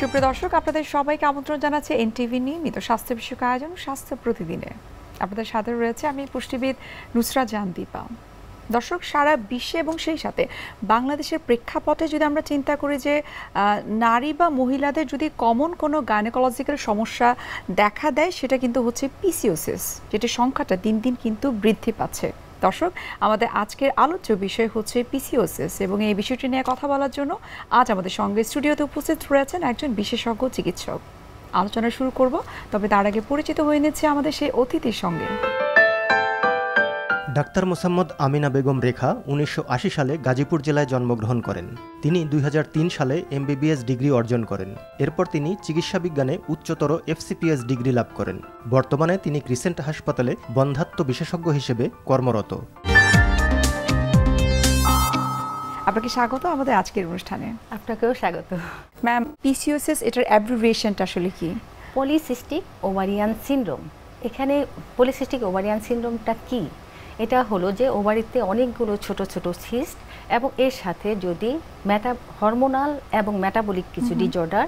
সুপ্রিয় দর্শক, আপনাদের সবাইকে আমন্ত্রণ জানাচ্ছি এনটিভি নিয়মিত স্বাস্থ্য বিষয়ক আয়োজন স্বাস্থ্য প্রতিদিনে। আপনাদের সাথে রয়েছে আমি পুষ্টিবিদ নুসরাত জাহান দীপা। দর্শক, সারা বিশ্বে এবং সেই সাথে বাংলাদেশের প্রেক্ষাপটে যদি আমরা চিন্তা করি যে নারী বা মহিলাদের যদি কমন কোনো গাইনোকোলজিক্যাল সমস্যা দেখা দেয়, সেটা কিন্তু হচ্ছে পিসিওসিস, যেটির সংখ্যাটা দিন দিন কিন্তু বৃদ্ধি পাচ্ছে। দর্শক, আমাদের আজকের আলোচ্য বিষয় হচ্ছে পিসিওসিস, এবং এই বিষয়টি নিয়ে কথা বলার জন্য আজ আমাদের সঙ্গে স্টুডিওতে উপস্থিত রয়েছেন একজন বিশেষজ্ঞ চিকিৎসক। আলোচনা শুরু করব, তবে তার আগে পরিচিত হয়ে নিচ্ছে আমাদের সেই অতিথির সঙ্গে। ডাক্তার মোসাম্মদ আমিনা বেগম রেখা 1980 সালে গাজীপুর জেলায় জন্মগ্রহণ করেন। তিনি 2003 সালে এমবিবিএস ডিগ্রি অর্জন করেন। এরপর তিনি চিকিৎসা বিজ্ঞানে উচ্চতর এফসিপিএস ডিগ্রি লাভ করেন। বর্তমানে তিনি ক্রিসেন্ট হাসপাতালে বন্ধ্যাত্ব বিশেষজ্ঞ হিসেবে কর্মরত। আপনাকে স্বাগত আমাদের আজকের অনুষ্ঠানে। আপনাকেও স্বাগত। ম্যাম, পিসিওসিস এটার অ্যাব্রিভিয়েশনটা আসলে কি? Polycystic ovarian syndrome. এখানে পলিসিস্টিক ওভারিয়ান সিনড্রোমটা কি? এটা হলো যে ওভারিতে অনেকগুলো ছোট ছোট সিস্ট এবং এর সাথে যদি হরমোনাল এবং মেটাবলিক কিছু ডিসঅর্ডার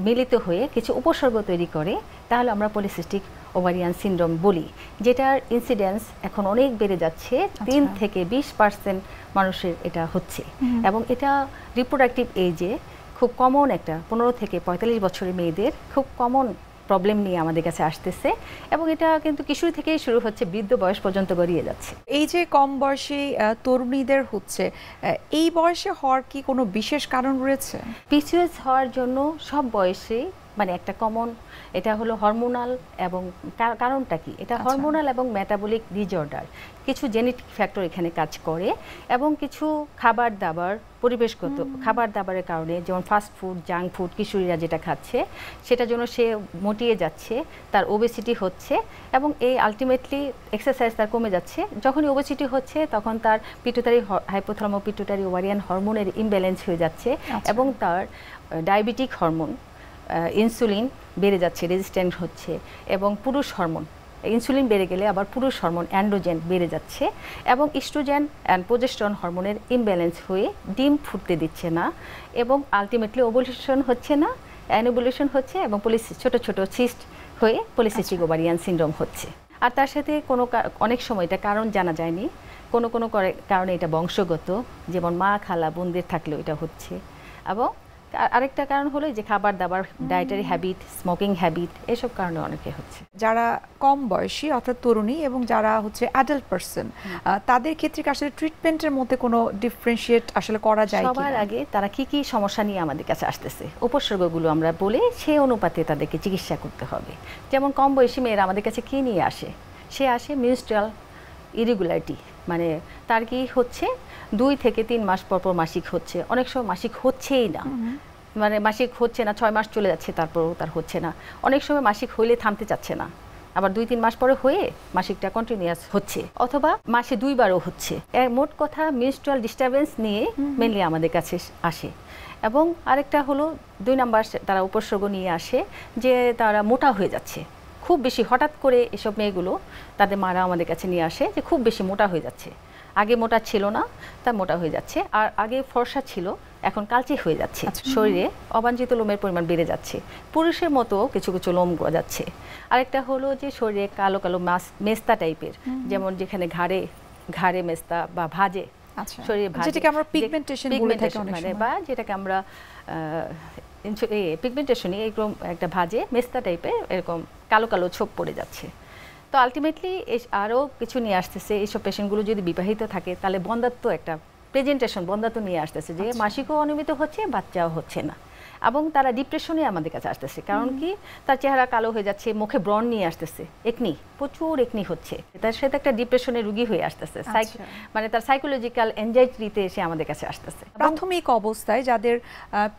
মিলিত হয়ে কিছু উপসর্গ তৈরি করে, তাহলে আমরা পলিসিস্টিক ওভারিয়ান সিনড্রোম বলি, যেটার ইনসিডেন্স এখন অনেক বেড়ে যাচ্ছে। 3 থেকে 20% মানুষের এটা হচ্ছে, এবং এটা রিপ্রোডাক্টিভ এজে খুব কমন, একটা 15 থেকে 45 বছরের মেয়েদের খুব কমন প্রবলেম নিয়ে আমাদের কাছে আসতেছে, এবং এটা কিন্তু কিশোরী থেকেই শুরু হচ্ছে, বৃদ্ধ বয়স পর্যন্ত গড়িয়ে যাচ্ছে। এই যে কম বয়সী তরুণীদের হচ্ছে, এই বয়সে হওয়ার কি কোনো বিশেষ কারণ রয়েছে? পিসিওএস হওয়ার জন্য সব বয়সে মানে একটা কমন, এটা হলো হরমোনাল, এবং কারণটা কি? এটা হরমোনাল এবং মেটাবলিক ডিসঅর্ডার, কিছু জেনেটিক ফ্যাক্টর এখানে কাজ করে, এবং কিছু খাবার দাবার, পরিবেশগত খাবার দাবারের কারণে, যেমন ফাস্ট ফুড, জাঙ্ক ফুড কিশোরীরা যেটা খাচ্ছে, সেটার জন্য সে মোটিয়ে যাচ্ছে, তার ওবেসিটি হচ্ছে, এবং এই আলটিমেটলি এক্সারসাইজ তার কমে যাচ্ছে। যখনই ওবেসিটি হচ্ছে, তখন তার পিটুইটারি হাইপোথ্যালামো পিটুইটারি ওভারিয়ান হরমোনের ইমব্যালেন্স হয়ে যাচ্ছে, এবং তার ডায়াবেটিক হরমোন ইনসুলিন বেড়ে যাচ্ছে, রেজিস্ট্যান্ট হচ্ছে, এবং পুরুষ হরমোন ইনসুলিন বেড়ে গেলে আবার পুরুষ হরমোন অ্যান্ড্রোজেন বেড়ে যাচ্ছে, এবং ইস্ট্রোজেন অ্যান্ড প্রোজেস্টেরন হরমোনের ইমব্যালেন্স হয়ে ডিম ফুটতে দিচ্ছে না, এবং আলটিমেটলি ওভুলেশন হচ্ছে না, অ্যানুবুলেশন হচ্ছে, এবং ছোট ছোট সিস্ট হয়ে পলিসিস্টিক ওভারিয়ান সিনড্রোম হচ্ছে। আর তার সাথে অনেক সময় এটা কারণ জানা যায়নি, কোনো কারণে এটা বংশগত, যেমন মা খালা বোনদের থাকলেও এটা হচ্ছে। এবং আরেকটা কারণ হলো যে খাবার দাবার, ডায়েটারি হ্যাবিট, স্মোকিং হ্যাবিট, এসব কারণে অনেকে হচ্ছে। যারা কম বয়সী অর্থাৎ তরুণী এবং যারা হচ্ছে অ্যাডাল্ট পারসন, তাদের ক্ষেত্রে আসলে ট্রিটমেন্টের মধ্যে কোনো ডিফারেন্সিয়েট আসলে করা যায়? সবার আগে তারা কি কি সমস্যা নিয়ে আমাদের কাছে আসতেছে, উপসর্গগুলো আমরা বলে সেই অনুপাতে তাদেরকে চিকিৎসা করতে হবে। যেমন কম বয়সী মেয়েরা আমাদের কাছে কি নিয়ে আসে? সে আসে মেনস্ট্রুয়াল ইরেগুলারিটি, মানে তার কি হচ্ছে 2 থেকে 3 মাস পর পর মাসিক হচ্ছে, অনেক সময় মাসিক হচ্ছেই না, মানে মাসিক হচ্ছে না, 6 মাস চলে যাচ্ছে তারপরও তার হচ্ছে না, অনেক সময় মাসিক হইলে থামতে চাচ্ছে না, আবার 2-3 মাস পরে হয়ে মাসিকটা কন্টিনিউয়াস হচ্ছে, অথবা মাসে 2 বারও হচ্ছে। মোট কথা মেনস্ট্রুয়াল ডিস্টারবেন্স নিয়ে মেনলি আমাদের কাছে আসে। এবং আরেকটা হলো 2 নাম্বার, তারা উপসর্গ নিয়ে আসে যে তারা মোটা হয়ে যাচ্ছে খুব বেশি, হঠাৎ করে এসব মেয়েগুলো তাদের মারা আমাদের কাছে নিয়ে আসে যে খুব বেশি মোটা হয়ে যাচ্ছে, আগে মোটা ছিল না, তা মোটা হয়ে যাচ্ছে, আর আগে ফর্সা ছিল, এখন কালচে হয়ে যাচ্ছে, শরীরে অবাঞ্ছিত লোমের পরিমাণ বেড়ে যাচ্ছে, পুরুষের মতো কিছু কিছু লোম গজাচ্ছে। আরেকটা হলো যে শরীরে কালো কালো মেস্তা টাইপের, যেমন যেখানে ঘাড়ে মেস্তা বা ভাজে, শরীরে ভাজে, যেটাকে আমরা পিগমেন্টেশন বলে থাকি অনেক সময়, বা যেটাকে আমরা পিগমেন্টেশন, এরকম একটা ভাজে মেস্তা টাইপের এরকম কালো কালো ছোপ পড়ে যাচ্ছে। তো আলটিমেটলি আরও কিছু নিয়ে আসতেছে, এইসব পেশেন্টগুলো যদি বিবাহিত থাকে, তাহলে বন্ধ্যাত্ব, একটা প্রেজেন্টেশন বন্ধ্যাত্ব নিয়ে আসতেছে, যে মাসিকও অনিয়মিত হচ্ছে, বাচ্চাও হচ্ছে না, এবং তারা ডিপ্রেশনে আমাদের কাছে আসতেছে। কারণ কি? তার চেহারা কালো হয়ে যাচ্ছে, মুখে ব্রণ নিয়ে আসতেছে, একনি, প্রচুর একনি হচ্ছে, তার সাথে একটা ডিপ্রেশনের রোগী হয়ে আসতেছে, মানে তার সাইকোলজিক্যাল এনজাইটিতে এসে আমাদের কাছে আসতেছে। প্রাথমিক অবস্থায় যাদের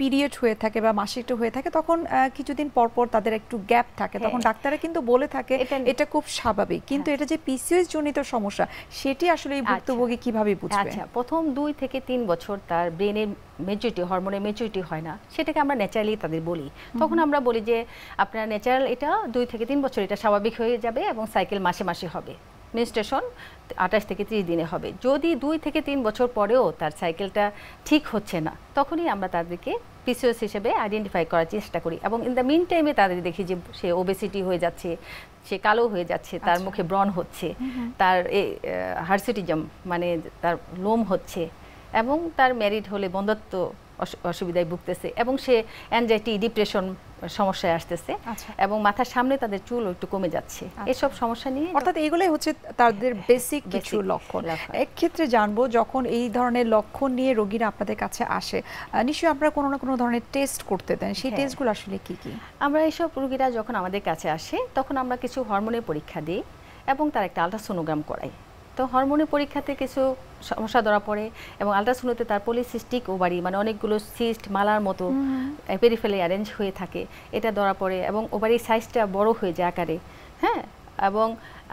পিরিয়ড হয়ে থাকে বা মাসিকটা হয়ে থাকে, তখন কিছুদিন পর পর তাদের একটু গ্যাপ থাকে, তখন ডাক্তাররা কিন্তু বলে থাকে এটা খুব স্বাভাবিক, কিন্তু এটা যে পিসিওএস জনিত সমস্যা, সেটি আসলে এই ভুক্তভোগী কিভাবে বুঝবে? আচ্ছা, প্রথম 2 থেকে 3 বছর তার ব্রেনের মেচুরিটি, হরমোনের মেচুরিটি হয় না, সেটাকে আমরা ন্যাচারালি তাদের বলি। তখন আমরা বলি যে আপনার ন্যাচারাল এটা 2 থেকে 3 বছর এটা স্বাভাবিক হয়ে যাবে, এবং সাইকেল মাসে মাসে হবে, মেনস্ট্রুয়েশন 28 থেকে 30 দিনে হবে। যদি 2 থেকে 3 বছর পরেও তার সাইকেলটা ঠিক হচ্ছে না, তখনই আমরা তাদেরকে পিসিওএস হিসেবে আইডেন্টিফাই করার চেষ্টা করি, এবং ইন দ্য মিন টাইমে তাদের দেখি যে সে ওবেসিটি হয়ে যাচ্ছে, সে কালো হয়ে যাচ্ছে, তার মুখে ব্রণ হচ্ছে, তার হার্সিটিজম মানে তার লোম হচ্ছে, এবং তার ম্যারিড হলে বন্ধ্যত্ব অসুবিধায় ভুগতেছে, এবং সে অ্যাংজাইটি ডিপ্রেশন সমস্যায় আসতেছে, এবং মাথার সামনে তাদের চুল একটু কমে যাচ্ছে, এসব সমস্যা নিয়ে। অর্থাৎ এইগুলোই হচ্ছে তাদের বেসিক কিছু লক্ষণ। এক্ষেত্রে জানবো, যখন এই ধরনের লক্ষণ নিয়ে রোগীরা আপনাদের কাছে আসে, নিশ্চয়ই আপনারা কোনো না কোনো ধরনের টেস্ট করতে দেন, সেই টেস্টগুলো আসলে কি কি? আমরা এইসব রোগীরা যখন আমাদের কাছে আসে তখন আমরা কিছু হরমোনের পরীক্ষা দিই এবং তার একটা আলট্রাসোনোগ্রাম করাই। তো হরমোনের পরীক্ষাতে কিছু সমস্যা ধরা পড়ে, এবং আলট্রাসোনোতে তার পলিসিস্টিক ওভারি মানে অনেকগুলো সিস্ট মালার মতো পেরিফেরালি অ্যারেঞ্জ হয়ে থাকে, এটা ধরা পড়ে, এবং ওভারির সাইজটা বড় হয়ে যায় আকারে, হ্যাঁ। এবং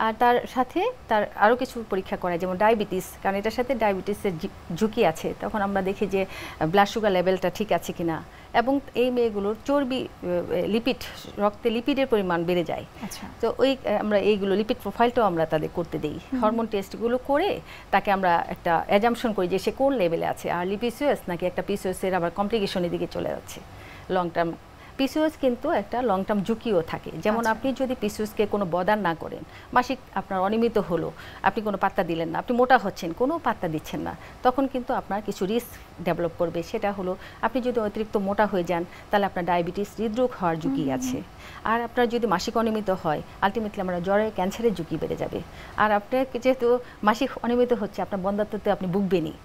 আর তার সাথে তার আরও কিছু পরীক্ষা করা, যেমন ডায়াবেটিস, কারণ এটার সাথে ডায়াবেটিসের ঝুঁকি আছে, তখন আমরা দেখি যে ব্লাড সুগার লেভেলটা ঠিক আছে কিনা, এবং এই মেয়েগুলোর চর্বি লিপিড, রক্তে লিপিডের পরিমাণ বেড়ে যায়। তো আমরা এইগুলো লিপিড প্রোফাইলটাও আমরা তাদের করতে দিই। হরমোন টেস্টগুলো করে তাকে আমরা একটা অ্যাজাম্পশন করি যে সে কোন লেভেলে আছে, আর পিসিওএস নাকি একটা পিসিওএসের আবার কমপ্লিকেশনের দিকে চলে যাচ্ছে লং টার্ম। পিসিওএস কিন্তু একটা লং টার্ম ঝুঁকিও থাকে, যেমন আপনি যদি পিসিওএসকে কোনো বদান না করেন, মাসিক আপনার অনিয়মিত হলো, আপনি কোনো পাত্তা দিলেন না, আপনি মোটা হচ্ছেন, কোনো পাত্তা দিচ্ছেন না, তখন কিন্তু আপনার কিছু রিস্ক ডেভেলপ করবে। সেটা হলো আপনি যদি অতিরিক্ত মোটা হয়ে যান, তাহলে আপনার ডায়াবেটিস, হৃদরোগ হওয়ার ঝুঁকি আছে। আর আপনার যদি মাসিক অনিয়মিত হয়, আলটিমেটলি আমরা জ্বরের ক্যান্সারের ঝুঁকি বেড়ে যাবে। আর আপনার যেহেতু মাসিক অনিয়মিত হচ্ছে, আপনার বন্ধ্যাত্বতে আপনি ভুগবেনই।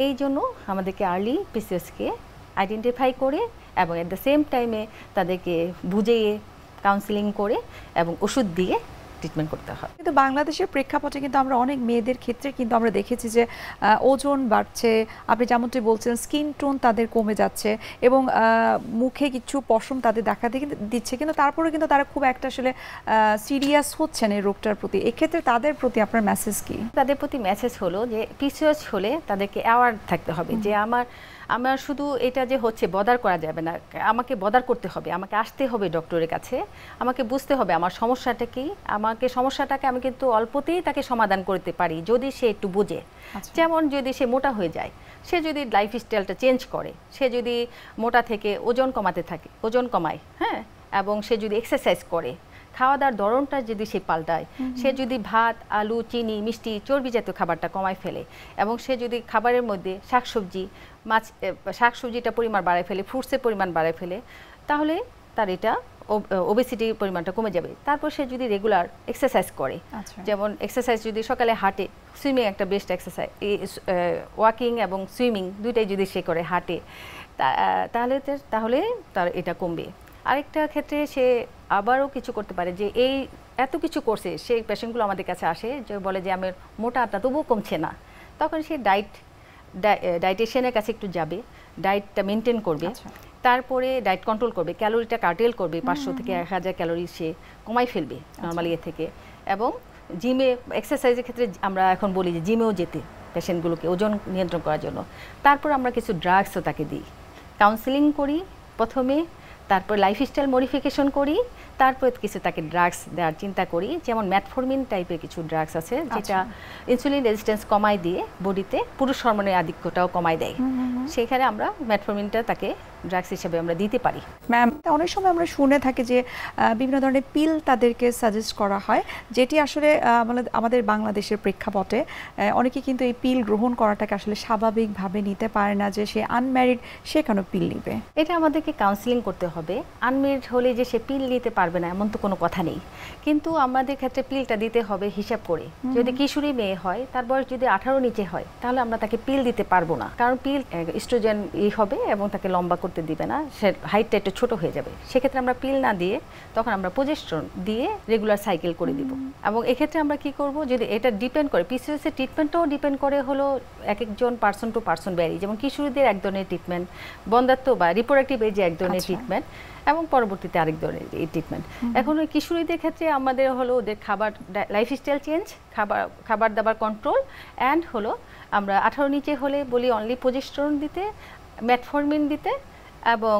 এই জন্য আমাদেরকে আর্লি পিসিওএসকে আইডেন্টিফাই করে এবং এট দ্য সেম টাইমে তাদেরকে বুঝিয়ে কাউন্সিলিং করে এবং ওষুধ দিয়ে ট্রিটমেন্ট করতে হয়। কিন্তু বাংলাদেশের প্রেক্ষাপটে কিন্তু আমরা অনেক মেয়েদের ক্ষেত্রে কিন্তু আমরা দেখেছি যে ওজন বাড়ছে, আপনি যেমনটি বলছেন স্কিন টোন তাদের কমে যাচ্ছে, এবং মুখে কিছু পশম তাদের দেখা দিচ্ছে, কিন্তু তারপরে কিন্তু তারা খুব একটা আসলে সিরিয়াস হচ্ছেন এই রোগটার প্রতি। এক্ষেত্রে তাদের প্রতি আপনার মেসেজ কি? তাদের প্রতি মেসেজ হলো যে পিসিওএস হলে তাদেরকে অ্যাওয়ার থাকতে হবে যে আমার শুধু এটা যে হচ্ছে বদার করা যাবে না, আমাকে বদার করতে হবে, আমাকে আসতে হবে ডক্টরের কাছে, আমাকে বুঝতে হবে আমার সমস্যাটা কি, আমাকে সমস্যাটাকে আমি কিন্তু অল্পতেই তাকে সমাধান করতে পারি যদি সে একটু বোঝে। যেমন যদি সে মোটা হয়ে যায়, সে যদি লাইফস্টাইলটা চেঞ্জ করে, সে যদি মোটা থেকে ওজন কমায়, হ্যাঁ, এবং সে যদি এক্সারসাইজ করে, খাওয়া দাওয়ার ধরনটা যদি সে পাল্টায়, সে যদি ভাত, আলু, চিনি, মিষ্টি, চর্বি জাতীয় খাবারটা কমায় ফেলে, এবং সে যদি খাবারের মধ্যে শাকসবজিটা পরিমাণ বাড়ায় ফেলে, ফ্রুটসের পরিমাণ বাড়ায় ফেলে, তাহলে তার এটা ওবেসিটির পরিমাণটা কমে যাবে। তারপর সে যদি রেগুলার এক্সারসাইজ করে, যেমন এক্সারসাইজ যদি সকালে হাঁটে, সুইমিং একটা বেস্ট এক্সারসাইজ, ওয়াকিং এবং সুইমিং দুইটাই যদি সে করে, হাঁটে, তাহলে তার এটা কমবে। আরেকটা ক্ষেত্রে সে আবারও কিছু করতে পারে, যে এই এত কিছু করছে, সেই পেশেন্টগুলো আমাদের কাছে আসে যে বলে যে আমার মোটাটা তবুও কমছে না, তখন সে ডায়েটিশিয়ানের কাছে একটু যাবে, ডায়েটটা মেনটেন করবে, তারপরে ডায়েট কন্ট্রোল করবে, ক্যালোরিটা কার্টেল করবে, 500 থেকে 1000 ক্যালোরি সে কমাই ফেলবে নর্মালি এর থেকে, এবং জিমে এক্সারসাইজের ক্ষেত্রে আমরা এখন বলি যে জিমেও যেতে পেশেন্টগুলোকে ওজন নিয়ন্ত্রণ করার জন্য। তারপর আমরা কিছু ড্রাগসও তাকে দিই, কাউন্সিলিং করি প্রথমে, তারপর লাইফস্টাইল মডিফিকেশন করি, তারপর কিছু তাকে ড্রাগস দেওয়ার চিন্তা করি, যেমন ম্যাটফরমিন টাইপের কিছু ড্রাগস আছে যেটা ইনসুলিন রেজিস্ট্যান্স কমায় দিয়ে বডিতে পুরুষ হরমোনের আধিক্যটাও কমায় দেয়, সেখানে আমরা ম্যাটফরমিনটা তাকে ড্রাগস হিসেবে আমরা দিতে পারি। ম্যাম, অনেক সময় আমরা শুনে থাকি যে বিভিন্ন ধরনের পিল তাদেরকে সাজেস্ট করা হয়, যেটি আসলে আমাদের বাংলাদেশের প্রেক্ষাপটে অনেকে কিন্তু এই পিল গ্রহণ করাটাকে আসলে স্বাভাবিকভাবে নিতে পারে না, যে সে আনম্যারিড সে কেন পিল নিবে। এটা আমাদেরকে কাউন্সিলিং করতে হবে। আনম্যারিড হলে যে সে পিল নিতে পারবে না এমন তো কোনো কথা নেই, কিন্তু আমাদের ক্ষেত্রে পিলটা দিতে হবে হিসাব করে। যদি কিশোরী মেয়ে হয়, তার বয়স যদি 18 নিচে হয়, তাহলে আমরা তাকে পিল দিতে পারবো না, কারণ পিল ইস্ট্রোজেন হবে এবং তাকে লম্বা করতে দিবে না, সে হাইটটা একটু ছোট হয়ে যাবে। সেক্ষেত্রে আমরা পিল না দিয়ে তখন আমরা প্রজেস্টেরন দিয়ে রেগুলার সাইকেল করে দিব। এবং এক্ষেত্রে আমরা কি করব, যদি এটা ডিপেন্ড করে, পিসিওএস এর ট্রিটমেন্টটাও ডিপেন্ড করে হলো এক একজন পার্সন টু পার্সন ব্যারি, যেমন কিশোরীদের এক ধরনের ট্রিটমেন্ট, বন্ধ্যাত্ব বা রিপ্রোডাক্টিভ এজে এক ধরনের ট্রিটমেন্ট, এবং পরবর্তীতে আরেক ধরনের এই ট্রিটমেন্ট। এখন ওই কিশোরীদের ক্ষেত্রে আমাদের হলো ওদের খাবার, লাইফস্টাইল চেঞ্জ, খাবার দাবার কন্ট্রোল, অ্যান্ড হলো আমরা 18 নিচে হলে বলি অনলি প্রজেস্টেরন দিতে, ম্যাটফরমিন দিতে, এবং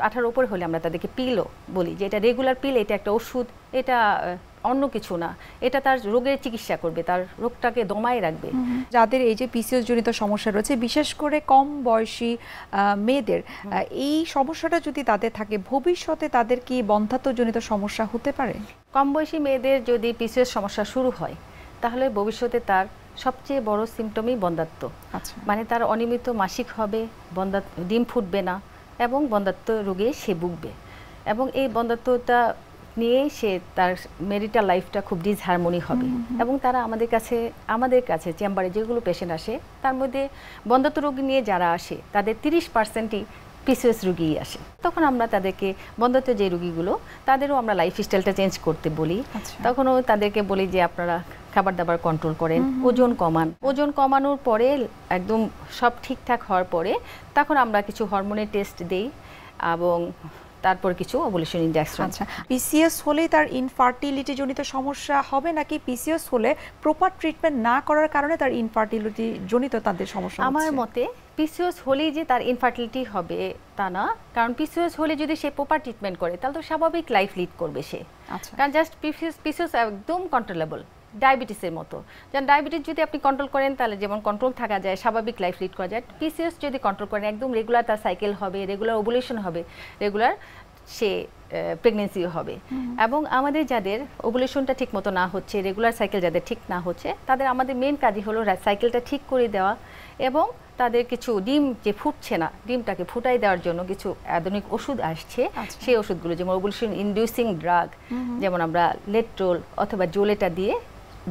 18 উপরে হলে আমরা তাদেরকে পিলও বলি, যে এটা রেগুলার পিল, এটা একটা ওষুধ, এটা অন্য কিছু না, এটা তার রোগের চিকিৎসা করবে, তার রোগটাকে দমায় রাখবে। যাদের এই যে পিসিওএস জনিত সমস্যা রয়েছে, বিশেষ করে কম বয়সী মেয়েদের, এই সমস্যাটা যদি তাদের থাকে, ভবিষ্যতে তাদের কি বন্ধ্যাত্বজনিত সমস্যা হতে পারে? কম বয়সী মেয়েদের যদি পিসিওএস সমস্যা শুরু হয়, তাহলে ভবিষ্যতে তার সবচেয়ে বড় সিমটমই বন্ধ্যাত্ব। মানে তার অনিয়মিত মাসিক হবে, ডিম ফুটবে না এবং বন্ধ্যাত্ব রোগে সে ভুগবে, এবং এই বন্ধ্যাত্বটা নিয়ে সে তার মেরিটাল লাইফটা খুব ডিসহারমোনি হবে। এবং তারা আমাদের কাছে চেম্বারে যেগুলো পেশেন্ট আসে, তার মধ্যে বন্ধ্যাত্ব রোগী নিয়ে যারা আসে তাদের 30%ই পিসিওএস রোগী আসে। তখন আমরা তাদেরকে বন্ধ্যাত্ব যে রোগীগুলো, তাদেরও আমরা লাইফস্টাইলটা চেঞ্জ করতে বলি। তখনও তাদেরকে বলি যে আপনারা খাবার দাবার কন্ট্রোল করেন, ওজন কমান। ওজন কমানোর পরে একদম সব ঠিকঠাক হওয়ার পরে তখন আমরা কিছু হরমোনের টেস্ট দেই এবং তারপর কিছু ওভুলেশন ইনজেকশন। আচ্ছা, পিসিওএস হলেই তার ইনফার্টিলিটি জনিত সমস্যা হবে, নাকি পিসিওএস হলে প্রপার ট্রিটমেন্ট না করার কারণে তার ইনফার্টিলিটি জনিত তাদের সমস্যা হচ্ছে? আমার মতে পিসিওএস হলেই যে তার ইনফার্টিলিটি হবে তা না, কারণ পিসিওএস হলে যদি সে প্রপার ট্রিটমেন্ট করে তাহলে তো স্বাভাবিক লাইফ লিড করবে সে। কারণ জাস্ট পিসিওএস একদম কন্ট্রোলেবল, ডায়াবেটিসের মতো। যেমন ডায়াবেটিস যদি আপনি কন্ট্রোল করেন তাহলে যেমন কন্ট্রোল থাকা যায়, স্বাভাবিক লাইফ লিড করা যায়। পিসিওএস যদি কন্ট্রোল করেন, একদম রেগুলার তার সাইকেল হবে, রেগুলার ওভুলেশন হবে, রেগুলার সে প্রেগনেন্সিও হবে। এবং আমাদের যাদের ওভুলেশনটা ঠিক মতো না হচ্ছে, রেগুলার সাইকেল যাদের ঠিক না হচ্ছে, তাদের আমাদের মেন কাজই হলো সাইকেলটা ঠিক করে দেওয়া, এবং তাদের কিছু ডিম যে ফুটছে না, ডিমটাকে ফুটাই দেওয়ার জন্য কিছু আধুনিক ওষুধ আসছে। সেই ওষুধগুলো যেমন ওভুলেশন ইনডিউসিং ড্রাগ, যেমন আমরা লেট্রোল অথবা জোলেটা দিয়ে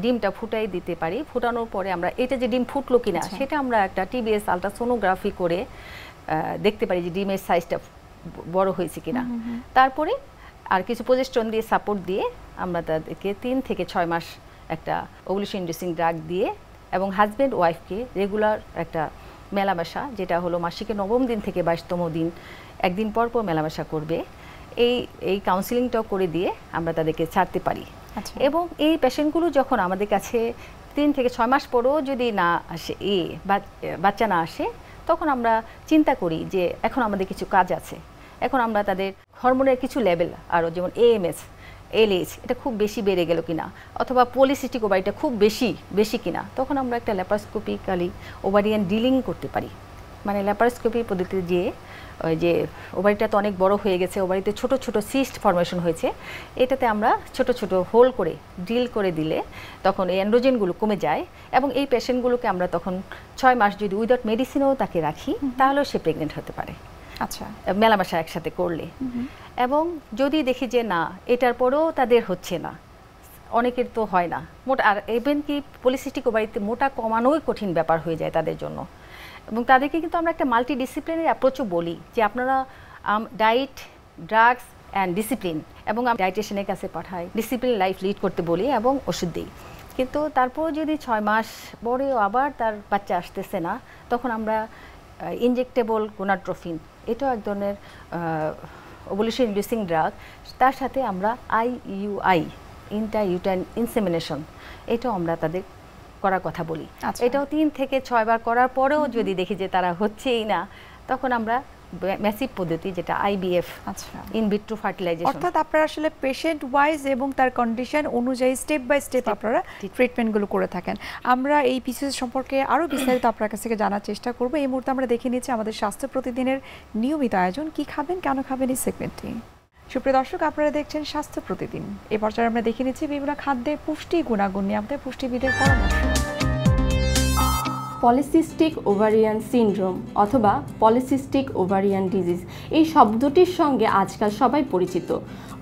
ডিমটা ফুটাই দিতে পারি। ফুটানোর পরে আমরা এটা যে ডিম ফুটলো কিনা সেটা আমরা একটা টিবিএস আলট্রাসোনোগ্রাফি করে দেখতে পারি যে ডিমের সাইজটা বড় হয়েছে কিনা। তারপরে আর কিছু প্রজেস্টেরন দিয়ে সাপোর্ট দিয়ে আমরা তাদেরকে 3 থেকে 6 মাস একটা ওভুলেশন ইনডিউসিং ড্রাগ দিয়ে, এবং হাজব্যান্ড ওয়াইফকে রেগুলার একটা মেলামেশা, যেটা হলো মাসিকের 9ম দিন থেকে 22তম দিন একদিন পর পর মেলামেশা করবে, এই কাউন্সিলিংটাও করে দিয়ে আমরা তাদেরকে ছাড়তে পারি। এবং এই পেশেন্টগুলো যখন আমাদের কাছে 3 থেকে 6 মাস পরেও যদি না আসে, বাচ্চা না আসে, তখন আমরা চিন্তা করি যে এখন আমাদের কিছু কাজ আছে। এখন আমরা তাদের হরমোনের কিছু লেভেল আরও, যেমন এএমএস, এলএইচ এটা খুব বেশি বেড়ে গেল কিনা, অথবা পলিসিস্টিক ওভারিটা খুব বেশি কিনা, তখন আমরা একটা ল্যাপারোস্কোপিক্যালি ওভারিয়ান ডিলিং করতে পারি। মানে ল্যাপারোস্কোপি পদ্ধতিতে যেয়ে ওই যে ওভারিটা তো অনেক বড় হয়ে গেছে, ওভারিতে ছোট ছোট সিস্ট ফরমেশন হয়েছে, এটাতে আমরা ছোট ছোট হোল করে ড্রিল করে দিলে তখন এই অ্যান্ড্রোজেনগুলো কমে যায়, এবং এই পেশেন্টগুলোকে আমরা তখন 6 মাস যদি উইদাউট মেডিসিনও তাকে রাখি, তাহলেও সে প্রেগনেন্ট হতে পারে। আচ্ছা, মেলামেশা একসাথে করলে। এবং যদি দেখি যে না, এটার পরেও তাদের হচ্ছে না, অনেকের তো হয় না মোটা, আর ইভেন কি পলিসিস্টিক ওভারিতে মোটা কমানোই কঠিন ব্যাপার হয়ে যায় তাদের জন্য। এবং তাদেরকে কিন্তু আমরা একটা মাল্টিডিসিপ্লিনারি অ্যাপ্রোচও বলি যে আপনারা ডায়েট, ড্রাগস অ্যান্ড ডিসিপ্লিন, এবং আমি ডায়েটিশিয়ানের কাছে পাঠাই, ডিসিপ্লিন লাইফ লিড করতে বলি এবং ওষুধ দিই। কিন্তু তারপর যদি 6 মাস পরেও আবার তার বাচ্চা আসতেছে না, তখন আমরা ইনজেক্টেবল গোনাড্রোফিন, এটাও এক ধরনের ওভুলেশন ইনডিউসিং ড্রাগ, তার সাথে আমরা আইইউআই, ইন্ট্রা-ইউটারাইন ইনসেমিনেশন, এটাও আমরা তাদের করার কথা বলি। এটাও 3 থেকে 6 বার করার পরেও যদি দেখি যে তারা হচ্ছেই না, তখন আমরা ম্যাসিভ পদ্ধতি, যেটা আইবিএফ, ইন ভিট্রো ফার্টিলাইজেশন। অর্থাৎ আপনারা আসলে পেশেন্ট ওয়াইজ এবং তার কন্ডিশন অনুযায়ী স্টেপ বাই স্টেপ আপনারা ট্রিটমেন্টগুলো করে থাকেন। আমরা এই পিসিওএস সম্পর্কে আরও বিস্তারিত আপনার কাছ থেকে জানার চেষ্টা করব। এই মুহূর্তে আমরা দেখে নিচ্ছি আমাদের স্বাস্থ্য প্রতিদিনের নিয়মিত আয়োজন, কি খাবেন কেন খাবেন এই সেগমেন্টটি। সুপ্রিয় দর্শক, আপনারা দেখছেন স্বাস্থ্য প্রতিদিন। এই পর্যায়ে আমরা দেখে নিচ্ছি বিভিন্ন খাদ্যের পুষ্টি গুণাগুণ নিয়ে আমাদের পুষ্টিবিদের পরামর্শ। পলিসিস্টিক ওভারিয়ান সিনড্রোম অথবা পলিসিস্টিক ওভারিয়ান ডিজিজ, এই শব্দটির সঙ্গে আজকাল সবাই পরিচিত।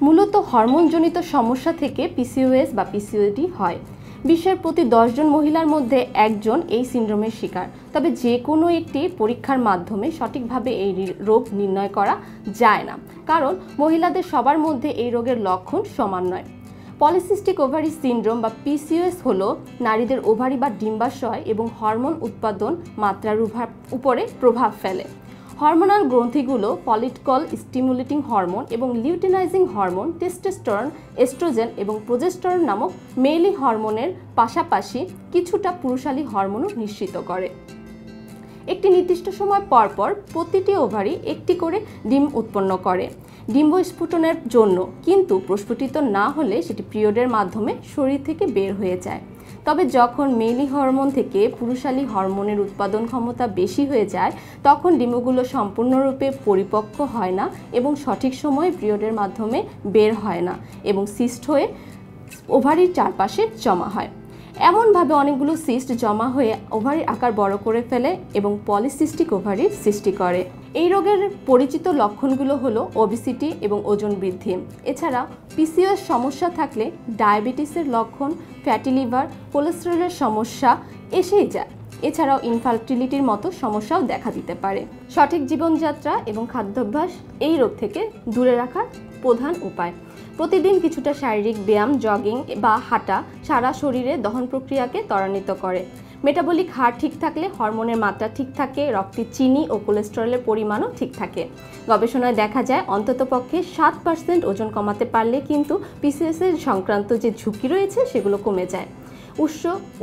মূলত হরমোনজনিত সমস্যা থেকে পিসিওএস বা পিসিওডি হয়। বিশ্বের প্রতি 10 জন মহিলার মধ্যে 1 জন এই সিনড্রোমের শিকার। তবে যে কোনো একটি পরীক্ষার মাধ্যমে সঠিকভাবে এই রোগ নির্ণয় করা যায় না, কারণ মহিলাদের সবার মধ্যে এই রোগের লক্ষণ সমান নয়। পলিসিস্টিক ওভারি সিনড্রোম বা পিসিওএস হলো নারীদের ওভারি বা ডিম্বাশয় এবং হরমোন উৎপাদন মাত্রার উপরে প্রভাব ফেলে। হরমোনাল গ্রন্থিগুলো ফলিকল স্টিমুলেটিং হরমোন এবং লিউটিনাইজিং হরমোন, টেস্টোস্টেরন, এস্ট্রোজেন এবং প্রোজেস্টেরন নামক মেইলি হরমোনের পাশাপাশি কিছুটা পুরুষালী হরমোনও নিঃসৃত করে। একটি নির্দিষ্ট সময় পর পর প্রতিটি ওভারি একটি করে ডিম উৎপন্ন করে ডিম্বস্ফুটনের জন্য, কিন্তু প্রস্ফুটিত না হলে সেটি পিরিয়ডের মাধ্যমে শরীর থেকে বের হয়ে যায়। তবে যখন মেইলি হরমোন থেকে পুরুষালী হরমোনের উৎপাদন ক্ষমতা বেশি হয়ে যায় তখন ডিমগুলো সম্পূর্ণরূপে পরিপক্ক হয় না এবং সঠিক সময়ে পিরিয়ডের মাধ্যমে বের হয় না এবং সিস্ট হয়ে ওভারির চারপাশে জমা হয়। এমনভাবে অনেকগুলো সিস্ট জমা হয়ে ওভারির আকার বড় করে ফেলে এবং পলিসিস্টিক ওভারির সৃষ্টি করে। এই রোগের পরিচিত লক্ষণগুলো হলো ওবেসিটি এবং ওজন বৃদ্ধি। এছাড়া পিসিওএস সমস্যা থাকলে ডায়াবেটিসের লক্ষণ, ফ্যাটি লিভার, কোলেস্টেরলের সমস্যা এসেই যায়। এছাড়াও ইনফার্টিলিটির মতো সমস্যাও দেখা দিতে পারে। সঠিক জীবনযাত্রা এবং খাদ্যাভ্যাস এই রোগ থেকে দূরে রাখার প্রধান উপায়। প্রতিদিন কিছুটা শারীরিক ব্যায়াম, জগিং বা হাঁটা সারা শরীরে দহন প্রক্রিয়াকে ত্বরান্বিত করে। মেটাবলিক হার ঠিক থাকলে হরমোনের মাত্রা ঠিক থাকে, রক্তে চিনি ও কোলেস্টেরলের পরিমাণও ঠিক থাকে। গবেষণায় দেখা যায় অন্ততপক্ষে 7% ওজন কমাতে পারলে কিন্তু পিসিওএস সংক্রান্ত যে ঝুঁকি রয়েছে সেগুলো কমে যায়।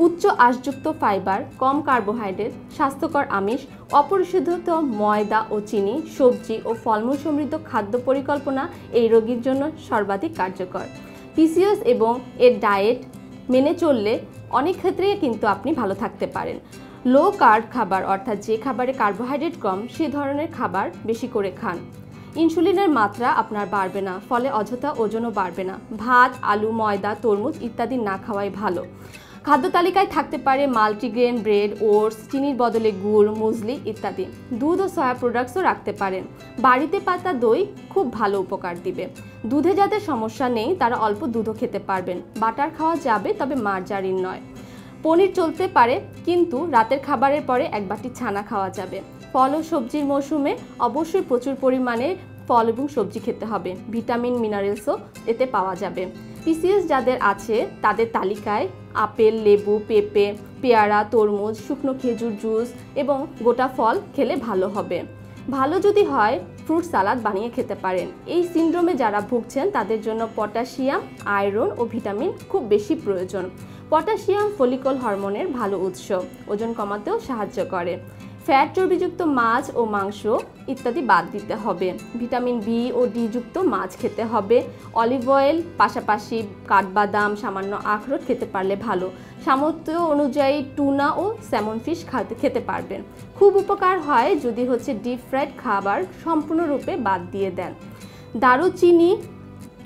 উচ্চ আঁশযুক্ত ফাইবার, কম কার্বোহাইড্রেট, স্বাস্থ্যকর আমিষ, অপরিশোধিত ময়দা ও চিনি, সবজি ও ফলমূল সমৃদ্ধ খাদ্য পরিকল্পনা এই রোগীর জন্য সর্বাধিক কার্যকর। পিসিওএস এবং এর ডায়েট মেনে চললে অনেক ক্ষেত্রেই কিন্তু আপনি ভালো থাকতে পারেন। লো কার্ব খাবার, অর্থাৎ যে খাবারে কার্বোহাইড্রেট কম সে ধরনের খাবার বেশি করে খান। ইনসুলিনের মাত্রা আপনার বাড়বে না, ফলে অযথা ওজনও বাড়বে না। ভাত, আলু, ময়দা, তরমুজ ইত্যাদি না খাওয়াই ভালো। খাদ্য তালিকায় থাকতে পারে মাল্টিগ্রেন ব্রেড, ওটস, চিনির বদলে গুড়, মুসলি ইত্যাদি। দুধ ও সয়া প্রোডাক্টসও রাখতে পারেন। বাড়িতে পাতা দই খুব ভালো উপকার দিবে। দুধে যাদের সমস্যা নেই তারা অল্প দুধও খেতে পারবেন। বাটার খাওয়া যাবে, তবে মার্জারিন নয়। পনির চলতে পারে, কিন্তু রাতের খাবারের পরে এক বাটি ছানা খাওয়া যাবে। ফল ও সবজির মৌসুমে অবশ্যই প্রচুর পরিমাণে ফল এবং সবজি খেতে হবে। ভিটামিন, মিনারেলসও এতে পাওয়া যাবে। পিসিওএস যাদের আছে তাদের তালিকায় আপেল, লেবু, পেঁপে, পেয়ারা, তরমুজ, শুকনো খেজুর জুস এবং গোটা ফল খেলে ভালো হবে। ভালো যদি হয় ফ্রুট সালাদ বানিয়ে খেতে পারেন। এই সিনড্রোমে যারা ভুগছেন তাদের জন্য পটাশিয়াম, আয়রন ও ভিটামিন খুব বেশি প্রয়োজন। পটাশিয়াম ফলিকল হরমোনের ভালো উৎস, ওজন কমাতেও সাহায্য করে। ফ্যাট চর্বিযুক্ত মাছ ও মাংস ইত্যাদি বাদ দিতে হবে। ভিটামিন বি ও ডি যুক্ত মাছ খেতে হবে। অলিভ অয়েল, পাশাপাশি কাঠবাদাম, সামান্য আখরোট খেতে পারলে ভালো। সামর্থ্য অনুযায়ী টুনা ও স্যামন ফিশ খেতে পারবেন। খুব উপকার হয় যদি ডিপ ফ্রাইড খাবার সম্পূর্ণরূপে বাদ দিয়ে দেন। দারুচিনি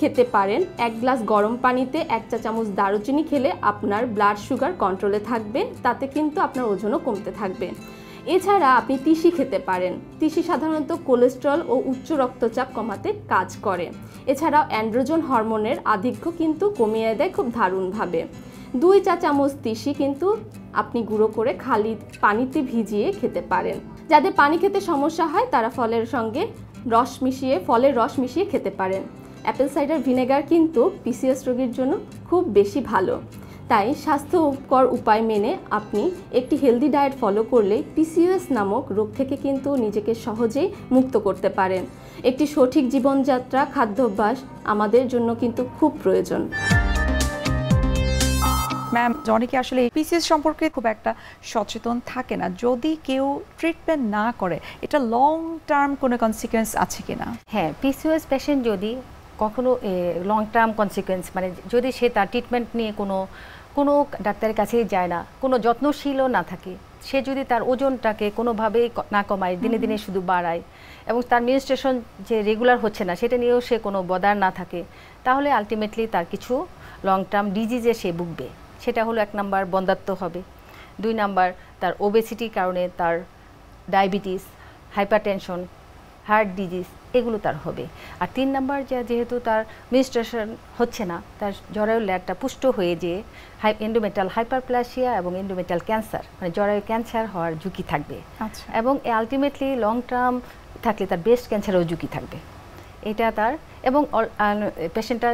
খেতে পারেন। 1 গ্লাস গরম পানিতে 1 চা চামচ দারুচিনি খেলে আপনার ব্লাড সুগার কন্ট্রোলে থাকবে, তাতে কিন্তু আপনার ওজনও কমতে থাকবে। এছাড়া আপনি তিসি খেতে পারেন। তিসি সাধারণত কোলেস্টেরল ও উচ্চ রক্তচাপ কমাতে কাজ করে। এছাড়াও অ্যান্ড্রোজেন হরমোনের আধিক্য কিন্তু কমিয়ে দেয় খুব দারুণভাবে। 2 চা চামচ তিসি কিন্তু আপনি গুঁড়ো করে খালি পানিতে ভিজিয়ে খেতে পারেন। যাদের পানি খেতে সমস্যা হয় তারা ফলের রস মিশিয়ে খেতে পারেন। অ্যাপেল সাইডার ভিনেগার কিন্তু পিসিওএস রোগীর জন্য খুব বেশি ভালো। তাই স্বাস্থ্যকর উপায় মেনে আপনি একটি হেলদি ডায়েট ফলো করলে পিসিওএস নামক রোগ থেকে কিন্তু নিজেকে সহজেই মুক্ত করতে পারেন। একটি সঠিক জীবনযাত্রা, খাদ্যাভ্যাস আমাদের জন্য কিন্তু খুব প্রয়োজন। ম্যাম, অনেকে আসলে পিসিওএস সম্পর্কে খুব একটা সচেতন থাকে না। যদি কেউ ট্রিটমেন্ট না করে এটা লং টার্ম কোনো কনসিকুয়েন্স আছে কিনা? হ্যাঁ, পিসিওএস পেশেন্ট যদি কখনো লং টার্ম কনসিকুয়েন্স মানে যদি সে তার ট্রিটমেন্ট নিয়ে কোনো ডাক্তারের কাছেই যায় না, কোনো যত্নশীলও না থাকে, সে যদি তার ওজনটাকে কোনোভাবেই না কমায়, দিনে দিনে শুধু বাড়ায় এবং তার মেনস্ট্রুয়েশন যে রেগুলার হচ্ছে না সেটা নিয়েও সে কোনো বদার না থাকে, তাহলে আলটিমেটলি তার কিছু লং টার্ম ডিজিজে সে ভুগবে। সেটা হলো 1 নাম্বার বন্ধ্যাত্ব হবে, 2 নাম্বার তার ওবেসিটির কারণে তার ডায়াবেটিস, হাইপারটেনশন, হার্ট ডিজিজ এগুলো তার হবে। আর 3 নাম্বার যেহেতু তার মেনস্ট্রুয়েশন হচ্ছে না, তার জরায়ুর লেয়ারটা পুষ্ট হয়ে যেয়ে এন্ডোমেটাল হাইপারপ্লাসিয়া এবং এন্ডোমেটাল ক্যান্সার মানে জরায়ু ক্যান্সার হওয়ার ঝুঁকি থাকবে। এবং আলটিমেটলি লং টার্ম থাকলে তার ব্রেস্ট ক্যান্সারেরও ঝুঁকি থাকবে। এটা তার এবং পেশেন্টটা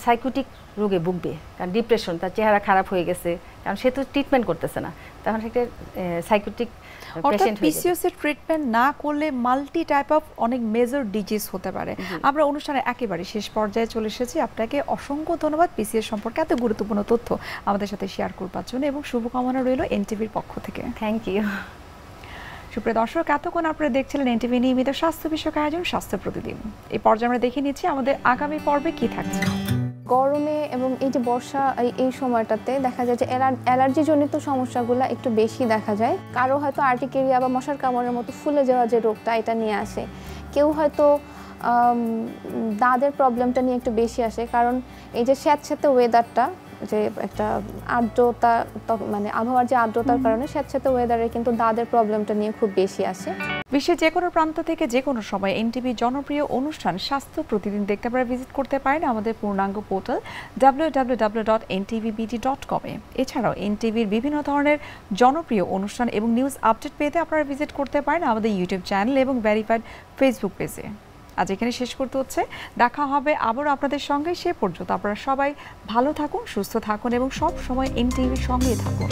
সাইকোটিক রোগে ভুগবে, কারণ ডিপ্রেশন, তার চেহারা খারাপ হয়ে গেছে, কারণ সে তো ট্রিটমেন্ট করতেছে না, তখন একটা সাইকোটিক পেশেন্ট। পিসিওএস এর ট্রিটমেন্ট না করলে মাল্টি টাইপ অফ অনেক মেজর ডিজিজ হতে পারে। আমরা অনুষ্ঠানে একেবারে শেষ পর্যায়ে চলে এসেছি। আপনাকে অসংখ্য ধন্যবাদ পিসিওএস সম্পর্কে এত গুরুত্বপূর্ণ তথ্য আমাদের সাথে শেয়ার করবার জন্য এবং শুভকামনা রইল এনটিভির পক্ষ থেকে। Thank you. সুপ্রিয় দর্শক, এতক্ষণ আপনারা দেখছিলেন এনটিভি নিয়মিত স্বাস্থ্য বিষয়ক আয়োজন স্বাস্থ্য প্রতিদিন। এই পর্যায়ে আমরা দেখে নিচ্ছি আমাদের আগামী পর্বে কি থাকছে। গরমে এবং এই যে বর্ষা এই সময়টাতে দেখা যায় যে অ্যালার্জিজনিত সমস্যাগুলো একটু বেশি দেখা যায়। কারো হয়তো আর্টিকেরিয়া বা মশার কামড়ের মতো ফুলে যাওয়া যে রোগটা, এটা নিয়ে আসে। কেউ হয়তো দাঁতের প্রবলেমটা নিয়ে একটু বেশি আসে, কারণ এই যে স্যাঁতস্যাঁতে ওয়েদারটা, যে একটা আর্দ্রতা, মানে আবহাওয়ার যে আর্দ্রতার কারণে স্যাঁতস্যাঁতে ওয়েদারে কিন্তু দাঁতের প্রবলেমটা নিয়ে খুব বেশি আসে। বিশ্বের যে কোনো প্রান্ত থেকে যে কোনো সময় এনটিভি জনপ্রিয় অনুষ্ঠান স্বাস্থ্য প্রতিদিন দেখতে আপনারা ভিজিট করতে পারেন আমাদের পূর্ণাঙ্গ পোর্টাল www.ntvbt.com এ। এছাড়াও এনটিভির বিভিন্ন ধরনের জনপ্রিয় অনুষ্ঠান এবং নিউজ আপডেট পেতে আপনারা ভিজিট করতে পারেন আমাদের ইউটিউব চ্যানেল এবং ভেরিফাইড ফেসবুক পেজে। আজ এখানে শেষ করতে হচ্ছে, দেখা হবে আবার আপনাদের সঙ্গে। সে পর্যন্ত আপনারা সবাই ভালো থাকুন, সুস্থ থাকুন এবং সব সময় এনটিভির সঙ্গেই থাকুন।